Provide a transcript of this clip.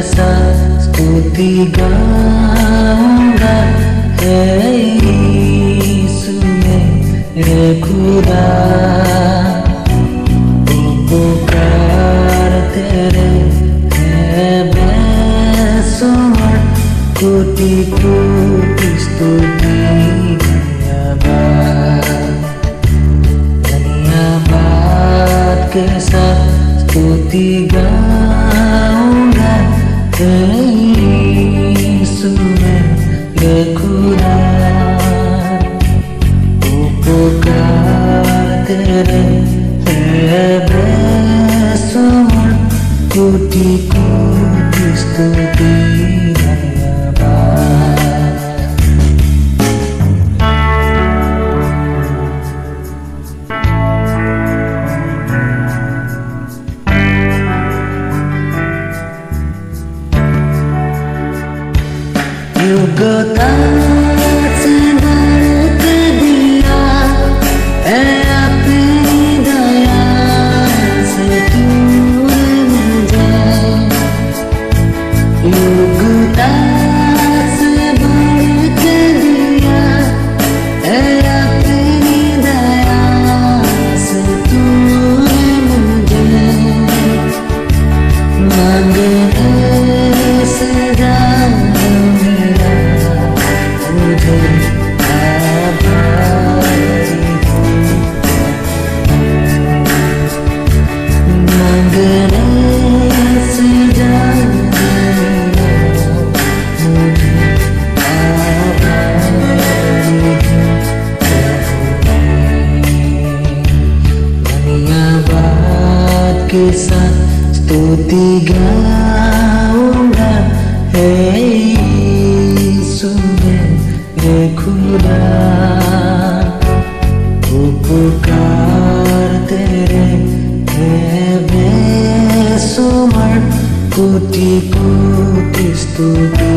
साथ स्तुति गाऊंगा, हे यीशु मेरे खुदा। उपकार तेरे है बेशुमार, कोटि कोटि स्तुति धन्यवाद के साथ स्तुति गाऊंगा, हे यीशु मेरे खुदा। उपकार तेरे है बेशुमार, कोटि कोटि स्तुति योग्यता से भर के दिया है अपनी दया से तूने मुझे। योग्यता से भर के दिया है अपनी दया से तूने मुझे। मांगने से ज्यादा के साथ स्तुति गाऊंगा, हे यीशु मेरे खुदा। उपकार तेरे है बेशुमार, कोटि कोटि स्तुति।